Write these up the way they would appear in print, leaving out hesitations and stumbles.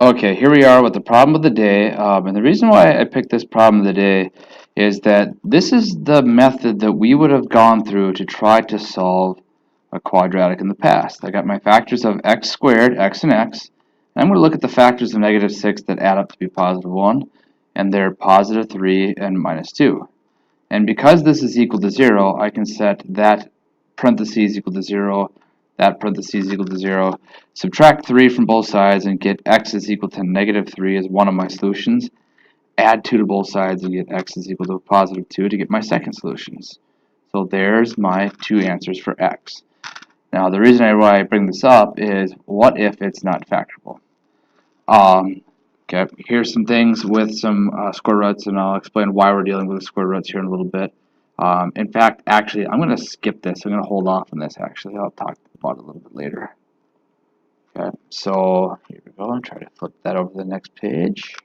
Okay, here we are with the problem of the day. And the reason why I picked this problem of the day is that this is the method that we would have gone through to try to solve a quadratic in the past. I got my factors of x squared, x and x, and I'm going to look at the factors of negative 6 that add up to be positive 1, and they're positive 3 and minus 2. And because this is equal to 0, I can set that parentheses equal to 0, that parentheses equal to 0, subtract 3 from both sides and get x is equal to negative 3 as one of my solutions, add 2 to both sides and get x is equal to positive 2 to get my second solutions. So there's my two answers for x. Now the reason why I bring this up is what if it's not factorable? Okay, here's some things with some square roots, and I'll explain why we're dealing with the square roots here in a little bit. In fact, actually, I'm going to skip this. I'm going to hold off on this, actually. I'll talk about it a little bit later. Okay, so here we go. I'll try to flip that over to the next page.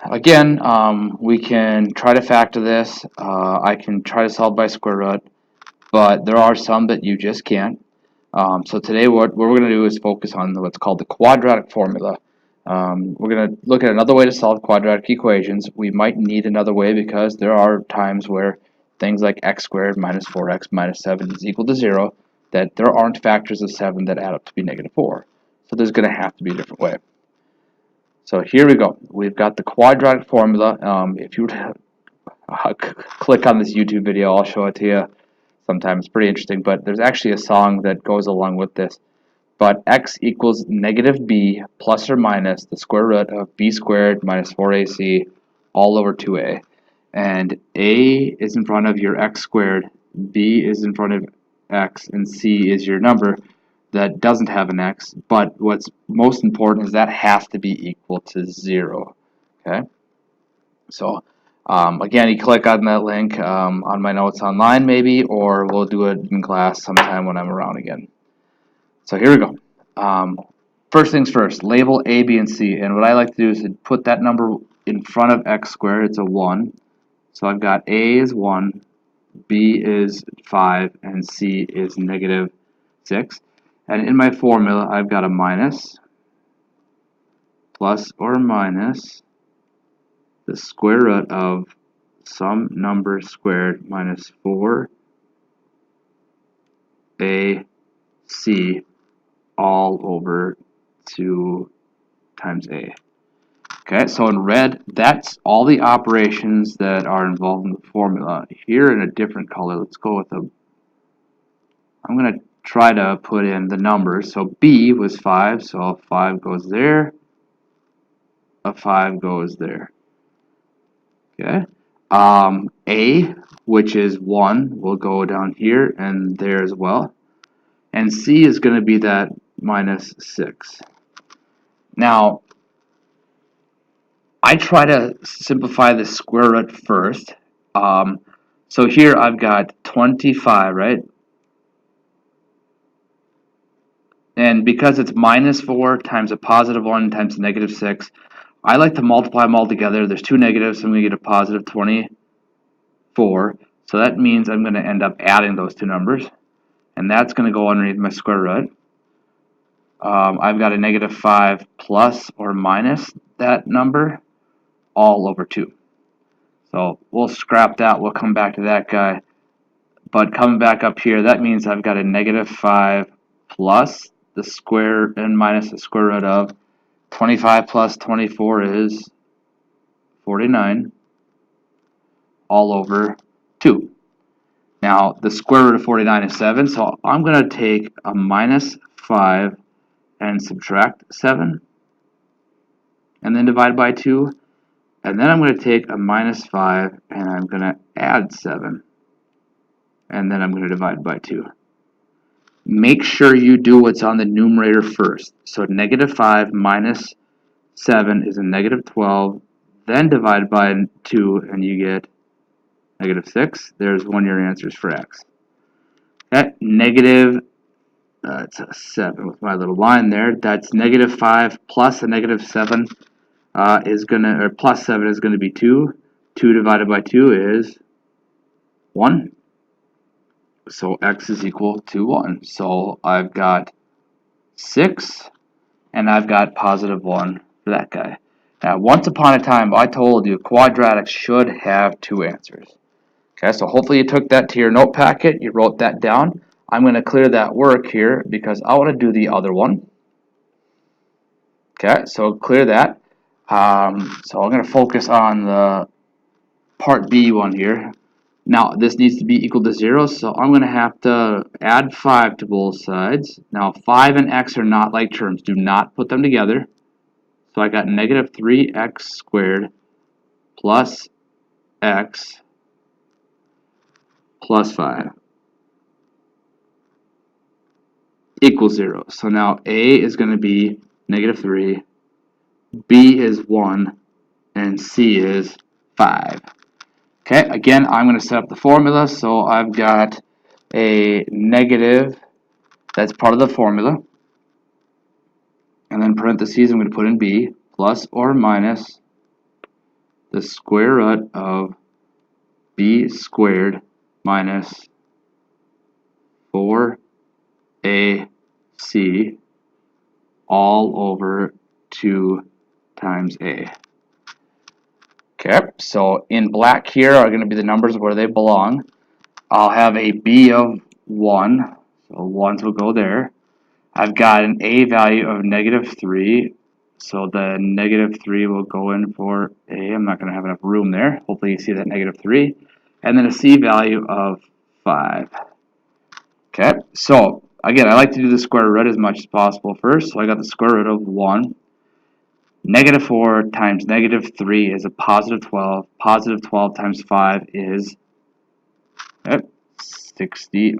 Again, we can try to factor this. I can try to solve by square root, but there are some that you just can't. So today what we're going to do is focus on what's called the quadratic formula. We're going to look at another way to solve quadratic equations. We might need another way because there are times where things like x squared minus 4x minus 7 is equal to 0, that there aren't factors of 7 that add up to be negative 4. So there's going to have to be a different way. So here we go. We've got the quadratic formula. If you were to click on this YouTube video, I'll show it to you. Sometimes it's pretty interesting, but there's actually a song that goes along with this. But x equals negative b plus or minus the square root of b squared minus 4ac all over 2a. And a is in front of your x squared, b is in front of x, and c is your number that doesn't have an x. But what's most important is that has to be equal to 0. Okay? So again, you click on that link on my notes online maybe, or we'll do it in class sometime when I'm around again. So here we go. First things first, label a, b, and c. And what I like to do is put that number in front of x squared. It's a 1. So I've got a is 1, b is 5, and c is negative 6. And in my formula, I've got a minus, plus or minus the square root of some number squared minus 4ac all over 2 times a. Okay, so in red, that's all the operations that are involved in the formula. Here in a different color, let's go with I'm going to try to put in the numbers. So b was 5, so a 5 goes there, a 5 goes there. Okay. A, which is 1, will go down here and there as well. And C is going to be that minus 6. Now, I try to simplify the square root first. So here I've got 25, right? And because it's minus 4 times a positive 1 times a negative 6, I like to multiply them all together. There's two negatives, so I'm going to get a positive 24. So that means I'm going to end up adding those two numbers. And that's going to go underneath my square root. I've got a negative 5 plus or minus that number all over 2. So we'll scrap that. We'll come back to that guy. But coming back up here, that means I've got a negative 5 plus the square and minus the square root of 25 plus 24 is 49 all over 2. Now, the square root of 49 is 7, so I'm going to take a minus 5 and subtract 7, and then divide by 2. And then I'm going to take a minus 5, and I'm going to add 7, and then I'm going to divide by 2. Make sure you do what's on the numerator first. So negative 5 minus 7 is a negative 12, then divide by 2, and you get negative 6. There's one of your answers for x. Okay, negative, it's a 7 with my little line there. That's negative 5 plus a negative 7 is going to, or plus 7 is going to be 2. 2 divided by 2 is 1. So x is equal to 1. So I've got 6 and I've got positive 1 for that guy. Now, once upon a time, I told you quadratics should have 2 answers. Okay, so hopefully you took that to your note packet, you wrote that down. I'm going to clear that work here because I want to do the other one. Okay, so clear that. So I'm going to focus on the part B one here. Now, this needs to be equal to 0, so I'm going to have to add 5 to both sides. Now, 5 and x are not like terms. Do not put them together. So I got negative 3x squared plus x plus 5 equals 0. So now a is going to be negative 3, b is 1, and c is 5. Okay, again, I'm going to set up the formula. So I've got a negative that's part of the formula. And then parentheses, I'm going to put in b plus or minus the square root of b squared minus 4ac all over 2 times a. Okay, so in black here are going to be the numbers where they belong. I'll have a b of 1, so 1s will go there. I've got an a value of negative 3, so the negative 3 will go in for a. I'm not going to have enough room there. Hopefully you see that negative 3. And then a c value of 5. Okay, so again, I like to do the square root as much as possible first. So I got the square root of 1. Negative 4 times negative 3 is a positive 12. Positive 12 times 5 is 60.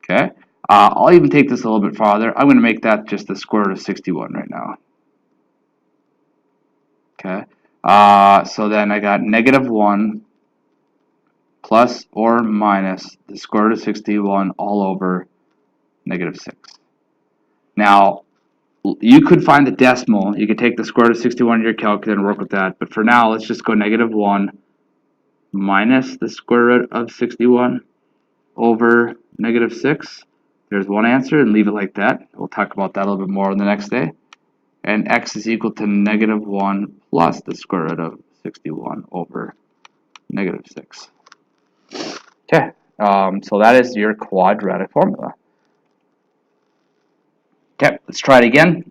Okay. I'll even take this a little bit farther. I'm going to make that just the square root of 61 right now. Okay. So then I got negative 1 plus or minus the square root of 61 all over negative 6. Now, you could find the decimal. You could take the square root of 61 in your calculator and work with that. But for now, let's just go negative 1 minus the square root of 61 over negative 6. There's one answer, and leave it like that. We'll talk about that a little bit more on the next day. And x is equal to negative 1 plus the square root of 61 over negative 6. Okay, so that is your quadratic formula. Okay, let's try it again.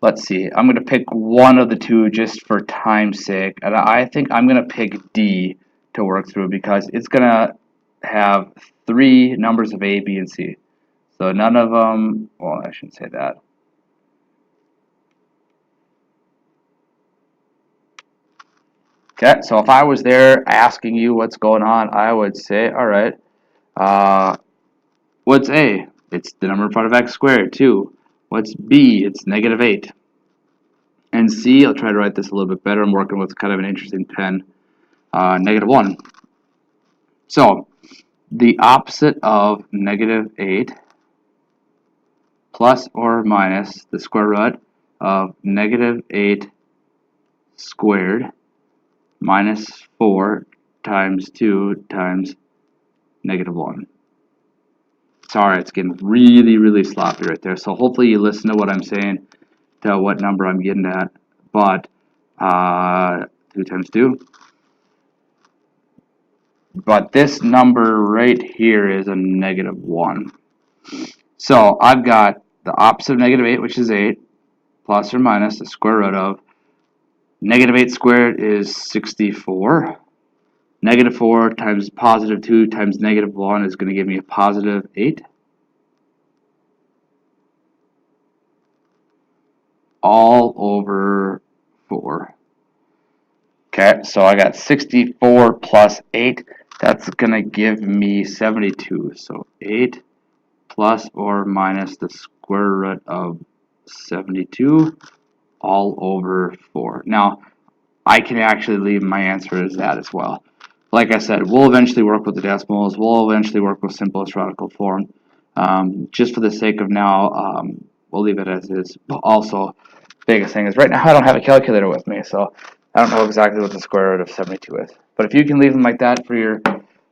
Let's see, I'm going to pick one of the two just for time's sake, and I think I'm going to pick D to work through because it's going to have 3 numbers of A, B, and C. So none of them, well, I shouldn't say that. Okay, so if I was there asking you what's going on, I would say, all right, what's A? It's the number in front of x squared, 2. What's B? It's negative 8. And C, I'll try to write this a little bit better. I'm working with kind of an interesting pen. Negative 1. So, the opposite of negative 8 plus or minus the square root of negative 8 squared minus 4 times 2 times negative 1. Sorry, it's getting really, really sloppy right there. So hopefully you listen to what I'm saying, to what number I'm getting at. But 2 times 2. But this number right here is a negative 1. So I've got the opposite of negative 8, which is 8, plus or minus the square root of negative 8 squared is 64. Negative 4 times positive 2 times negative 1 is going to give me a positive 8. All over 4. Okay, so I got 64 plus 8. That's going to give me 72. So 8 plus or minus the square root of 72 all over 4. Now, I can actually leave my answer as that as well. Like I said, we'll eventually work with the decimals. We'll eventually work with simplest radical form. Just for the sake of now, we'll leave it as is. But also, biggest thing is right now I don't have a calculator with me, so I don't know exactly what the square root of 72 is. But if you can leave them like that for your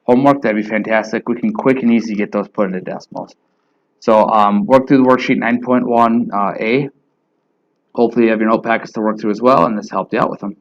homework, that'd be fantastic. We can quick and easy get those put into decimals. So work through the worksheet 9.1 A. Hopefully you have your note packets to work through as well, and this helped you out with them.